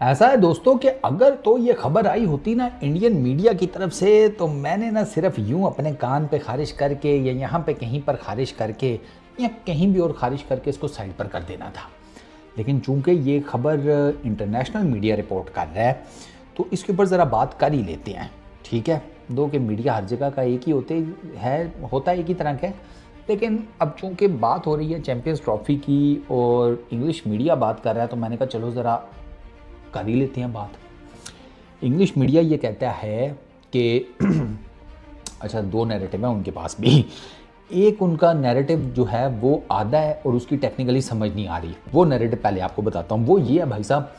ऐसा है दोस्तों कि अगर तो ये खबर आई होती ना इंडियन मीडिया की तरफ से, तो मैंने ना सिर्फ यूं अपने कान पे खारिज करके या यहाँ पे कहीं पर खारिज करके या कहीं भी और खारिज करके इसको साइड पर कर देना था। लेकिन चूंकि ये खबर इंटरनेशनल मीडिया रिपोर्ट कर रहा है तो इसके ऊपर ज़रा बात कर ही लेते हैं। ठीक है, दो कि मीडिया हर जगह का एक ही होता है एक ही तरह का। लेकिन अब चूंकि बात हो रही है चैंपियंस ट्रॉफी की और इंग्लिश मीडिया बात कर रहा है, तो मैंने कहा चलो ज़रा कर ही लेते हैं बात। इंग्लिश मीडिया ये कहता है कि अच्छा, दो नैरेटिव है उनके पास भी। एक उनका नैरेटिव जो है वो आधा है और उसकी टेक्निकली समझ नहीं आ रही। वो नैरेटिव पहले आपको बताता हूँ। वो ये है भाई साहब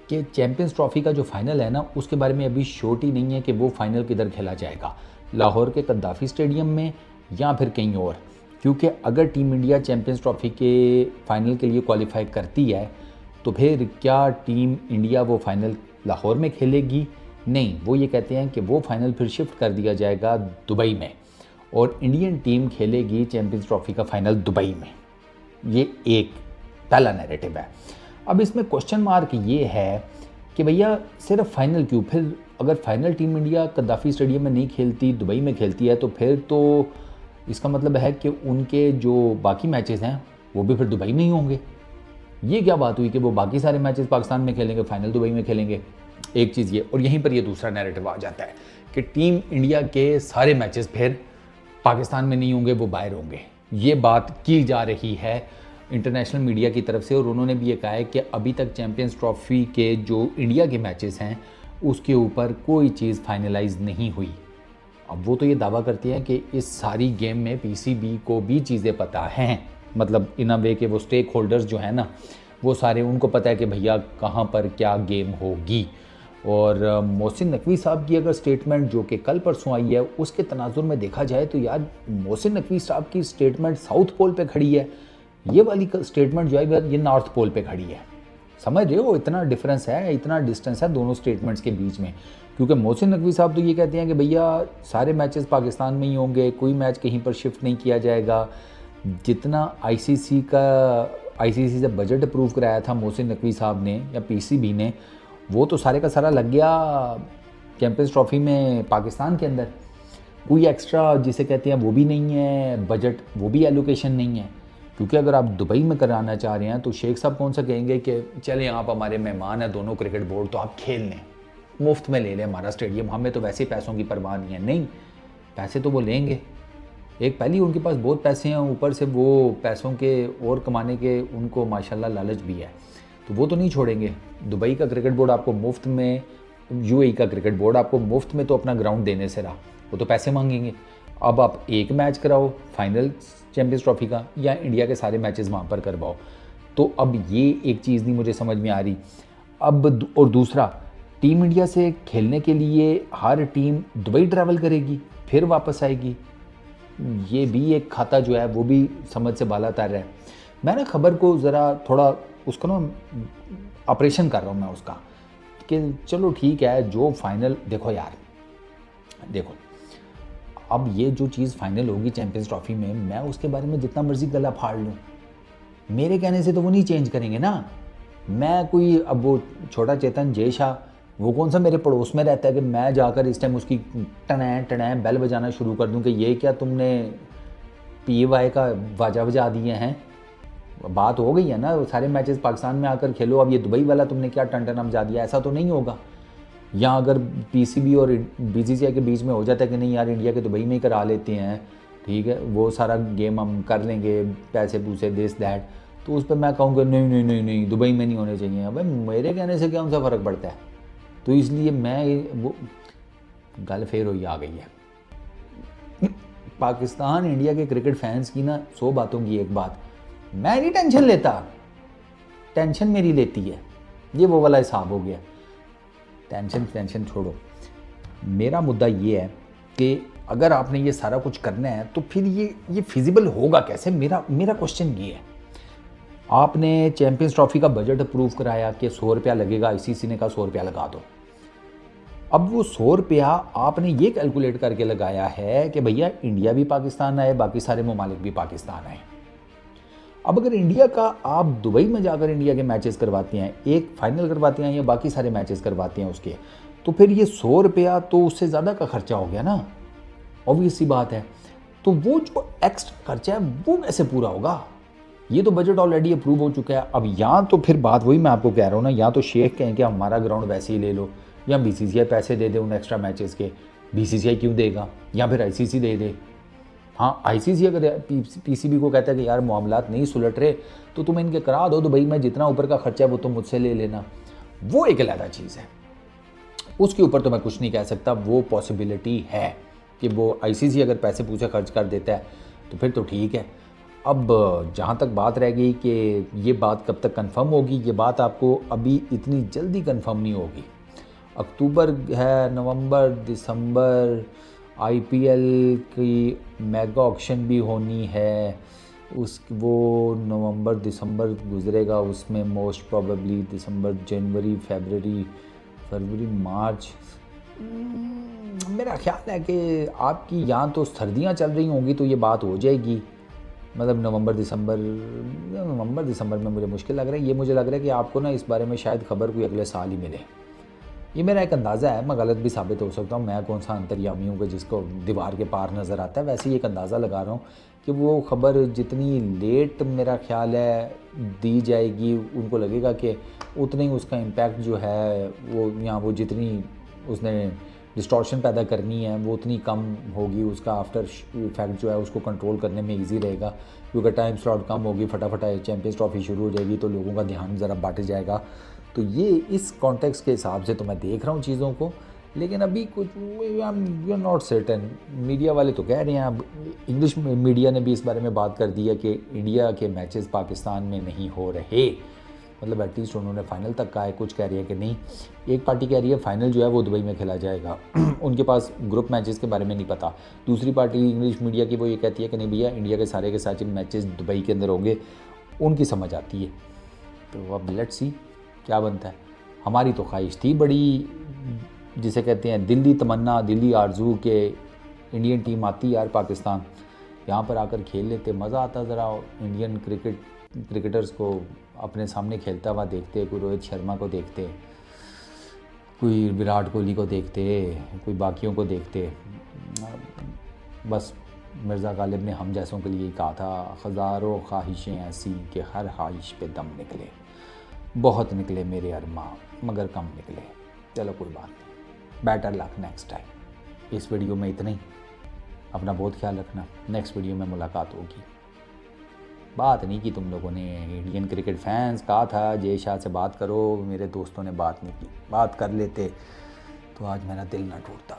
कि चैंपियंस ट्रॉफी का जो फाइनल है ना, उसके बारे में अभी श्योरिटी नहीं है कि वो फाइनल किधर खेला जाएगा, लाहौर के कद्दाफी स्टेडियम में या फिर कहीं और। क्योंकि अगर टीम इंडिया चैंपियंस ट्रॉफी के फाइनल के लिए क्वालिफाई करती है तो फिर क्या टीम इंडिया वो फाइनल लाहौर में खेलेगी? नहीं, वो ये कहते हैं कि वो फाइनल फिर शिफ्ट कर दिया जाएगा दुबई में और इंडियन टीम खेलेगी चैंपियंस ट्रॉफी का फाइनल दुबई में। ये एक पहला नैरेटिव है। अब इसमें क्वेश्चन मार्क ये है कि भैया सिर्फ फाइनल क्यों? फिर अगर फाइनल टीम इंडिया कद्दाफी स्टेडियम में नहीं खेलती, दुबई में खेलती है, तो फिर तो इसका मतलब है कि उनके जो बाकी मैचेस हैं वो भी फिर दुबई में ही होंगे। ये क्या बात हुई कि वो बाकी सारे मैचेस पाकिस्तान में खेलेंगे, फाइनल दुबई में खेलेंगे? एक चीज़ ये। और यहीं पर ये दूसरा नैरेटिव आ जाता है कि टीम इंडिया के सारे मैचेस फिर पाकिस्तान में नहीं होंगे, वो बाहर होंगे। ये बात की जा रही है इंटरनेशनल मीडिया की तरफ से और उन्होंने भी ये कहा है कि अभी तक चैंपियंस ट्रॉफी के जो इंडिया के मैचेस हैं उसके ऊपर कोई चीज़ फाइनलाइज नहीं हुई। अब वो तो ये दावा करती है कि इस सारी गेम में पीसीबी को भी चीज़ें पता हैं, मतलब इन अ वे के वो स्टेक होल्डर्स जो हैं ना, वो सारे उनको पता है कि भैया कहाँ पर क्या गेम होगी। और मोहसिन नकवी साहब की अगर स्टेटमेंट जो कि कल परसों आई है उसके तनाजुर में देखा जाए तो यार मोहसिन नकवी साहब की स्टेटमेंट साउथ पोल पे खड़ी है, ये वाली स्टेटमेंट जो है ये नॉर्थ पोल पे खड़ी है। समझ रहे हो, इतना डिफरेंस है, इतना डिस्टेंस है दोनों स्टेटमेंट्स के बीच में। क्योंकि मोहसिन नकवी साहब तो ये कहते हैं कि भैया सारे मैचेस पाकिस्तान में ही होंगे, कोई मैच कहीं पर शिफ्ट नहीं किया जाएगा। जितना आईसीसी से बजट अप्रूव कराया था मोहसिन नकवी साहब ने या पीसीबी ने, वो तो सारे का सारा लग गया चैंपियंस ट्रॉफी में पाकिस्तान के अंदर। कोई एक्स्ट्रा जिसे कहते हैं वो भी नहीं है, बजट वो भी एलोकेशन नहीं है। क्योंकि अगर आप दुबई में कराना चाह रहे हैं तो शेख साहब कौन सा कहेंगे कि चलें आप हमारे मेहमान हैं दोनों क्रिकेट बोर्ड, तो आप खेल लें, मुफ्त में ले लें हमारा स्टेडियम, हमें तो वैसे ही पैसों की परवाह नहीं है। नहीं, पैसे तो वो लेंगे। एक पहले उनके पास बहुत पैसे हैं, ऊपर से वो पैसों के और कमाने के उनको माशाल्लाह लालच भी है, तो वो तो नहीं छोड़ेंगे। दुबई का क्रिकेट बोर्ड आपको मुफ्त में, यूएई का क्रिकेट बोर्ड आपको मुफ्त में तो अपना ग्राउंड देने से रहा, वो तो पैसे मांगेंगे। अब आप एक मैच कराओ फाइनल चैंपियंस ट्रॉफी का या इंडिया के सारे मैचेस वहाँ पर करवाओ, तो अब ये एक चीज़ नहीं मुझे समझ में आ रही। अब और दूसरा, टीम इंडिया से खेलने के लिए हर टीम दुबई ट्रैवल करेगी फिर वापस आएगी, ये भी एक खाता जो है वो भी समझ से बाला तर है। मैं ना खबर को ज़रा थोड़ा उसका ना ऑपरेशन कर रहा हूँ मैं उसका, कि चलो ठीक है जो फाइनल, देखो यार देखो, अब ये जो चीज़ फाइनल होगी चैंपियंस ट्रॉफी में, मैं उसके बारे में जितना मर्जी गला फाड़ लूँ, मेरे कहने से तो वो नहीं चेंज करेंगे ना। मैं कोई, अब वो छोटा चेतन जय शाह वो कौन सा मेरे पड़ोस में रहता है कि मैं जाकर इस टाइम उसकी टनैं टनैं बेल बजाना शुरू कर दूं कि ये क्या तुमने पीवाई का बाजा बजा दिए हैं। बात हो गई है ना, सारे मैचेस पाकिस्तान में आकर खेलो, अब ये दुबई वाला तुमने क्या टन बजा दिया, ऐसा तो नहीं होगा। या अगर पीसीबी और बीसीसीआई के बीच में हो जाता है कि नहीं यार इंडिया के दुबई में ही करा लेते हैं, ठीक है वो सारा गेम हम कर लेंगे, पैसे पूसे दिस दैट, तो उस पर मैं कहूँगा नहीं नहीं नहीं नहीं दुबई में नहीं होने चाहिए। भाई मेरे कहने से क्या उनसे फ़र्क पड़ता है? तो इसलिए मैं वो गल फेर हुई आ गई है। पाकिस्तान इंडिया के क्रिकेट फैंस की ना 100 बातों की एक बात, मैं नहीं टेंशन लेता, टेंशन मेरी लेती है, ये वो वाला हिसाब हो गया। टेंशन छोड़ो, मेरा मुद्दा ये है कि अगर आपने ये सारा कुछ करना है तो फिर ये फिजिबल होगा कैसे? मेरा क्वेश्चन ये है। आपने चैंपियंस ट्रॉफी का बजट अप्रूव कराया कि 100 रुपया लगेगा, आईसीसी ने कहा 100 रुपया लगा दो। अब वो 100 रुपया आपने ये कैलकुलेट करके लगाया है कि भैया इंडिया भी पाकिस्तान आए, बाकी सारे ममालिक भी पाकिस्तान आए। अब अगर इंडिया का आप दुबई में जाकर इंडिया के मैचेस करवाते हैं, एक फाइनल करवाते हैं या बाकी सारे मैचेस करवाते हैं उसके, तो फिर ये 100 रुपया तो उससे ज़्यादा का खर्चा हो गया ना, ऑब्वियस सी बात है। तो वो जो एक्स्ट्रा खर्चा है वो कैसे पूरा होगा? ये तो बजट ऑलरेडी अप्रूव हो चुका है। अब यहाँ तो फिर बात वही मैं आपको कह रहा हूँ ना, यहाँ तो शेख कहें कि हमारा ग्राउंड वैसे ही ले लो, या बीसीसीआई पैसे दे दे उन एक्स्ट्रा मैचेस के। बीसीसीआई क्यों देगा? या फिर आईसीसी दे दे। हाँ, आईसीसी अगर पीसीबी को कहता है कि यार मामलात नहीं सुलट रहे तो तुम इनके करा दो दुबई में, जितना ऊपर का खर्चा है वो तुम मुझसे ले लेना, वो एक अलग चीज़ है। उसके ऊपर तो मैं कुछ नहीं कह सकता, वो पॉसिबिलिटी है कि वो आईसीसी अगर पैसे पूछे खर्च कर देता है तो फिर तो ठीक है। अब जहाँ तक बात रह गई कि ये बात कब तक कंफर्म होगी, ये बात आपको अभी इतनी जल्दी कंफर्म नहीं होगी। अक्टूबर है, नवंबर, दिसंबर, आईपीएल की मेगा ऑक्शन भी होनी है, वो नवंबर दिसंबर गुजरेगा, उसमें मोस्ट प्रोबेबली दिसंबर, जनवरी, फरवरी, मार्च। मेरा ख्याल है कि आपकी यहाँ तो सर्दियाँ चल रही होंगी तो ये बात हो जाएगी। मतलब नवंबर दिसंबर में मुझे मुश्किल लग रहा है। ये मुझे लग रहा है कि आपको ना इस बारे में शायद खबर कोई अगले साल ही मिले। ये मेरा एक अंदाज़ा है, मैं गलत भी साबित हो सकता हूँ। मैं कौन सा अंतर्यामी हूँ कि जिसको दीवार के पार नज़र आता है। वैसे ही एक अंदाज़ा लगा रहा हूँ कि वो खबर जितनी लेट मेरा ख्याल है दी जाएगी, उनको लगेगा कि उतनी उसका इम्पैक्ट जो है वो, या वो जितनी उसने डिस्टॉर्शन पैदा करनी है वो उतनी कम होगी। उसका आफ्टर इफेक्ट जो है उसको कंट्रोल करने में इजी रहेगा, क्योंकि टाइम स्लॉट कम होगी, फटाफट चैंपियंस ट्रॉफी शुरू हो जाएगी तो लोगों का ध्यान ज़रा बट जाएगा। तो ये इस कॉन्टेक्स्ट के हिसाब से तो मैं देख रहा हूँ चीज़ों को। लेकिन अभी कुछ we are not certain. Media वाले तो कह रहे हैं, अब इंग्लिश मीडिया ने भी इस बारे में बात कर दी है कि इंडिया के मैचेस पाकिस्तान में नहीं हो रहे। मतलब एटलीस्ट उन्होंने फाइनल तक कहा है। कुछ कह रही है कि नहीं, एक पार्टी कह रही है फाइनल जो है वो दुबई में खेला जाएगा उनके पास ग्रुप मैचेस के बारे में नहीं पता। दूसरी पार्टी इंग्लिश मीडिया की वो ये कहती है कि नहीं भैया, इंडिया के सारे मैचेस दुबई के अंदर होंगे। उनकी समझ आती है। तो अब लेट्स सी क्या बनता है। हमारी तो ख्वाहिश थी बड़ी, जिसे कहते हैं दिल्ली तमन्ना, दिल्ली आरजू के इंडियन टीम आती यार पाकिस्तान, यहाँ पर आकर खेल लेते, मज़ा आता। ज़रा इंडियन क्रिकेटर्स को अपने सामने खेलता हुआ देखते, कोई रोहित शर्मा को देखते, कोई विराट कोहली को देखते, कोई बाकियों को देखते। बस मिर्ज़ा गालिब ने हम जैसों के लिए कहा था, हज़ारों ख्वाहिशें ऐसी कि हर ख्वाहिश पे दम निकले। बहुत निकले मेरे अरमा मगर कम निकले। चलो कोई बात नहीं, बेटर लक नेक्स्ट टाइम। इस वीडियो में इतना ही। अपना बहुत ख्याल रखना। नेक्स्ट वीडियो में मुलाकात होगी। बात नहीं की तुम लोगों ने, इंडियन क्रिकेट फैंस कहा था जय शाह से बात करो, मेरे दोस्तों ने बात नहीं की। बात कर लेते तो आज मेरा दिल ना टूटता।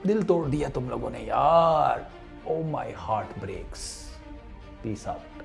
दिल तोड़ दिया तुम लोगों ने यार। Oh my heart breaks. Peace out.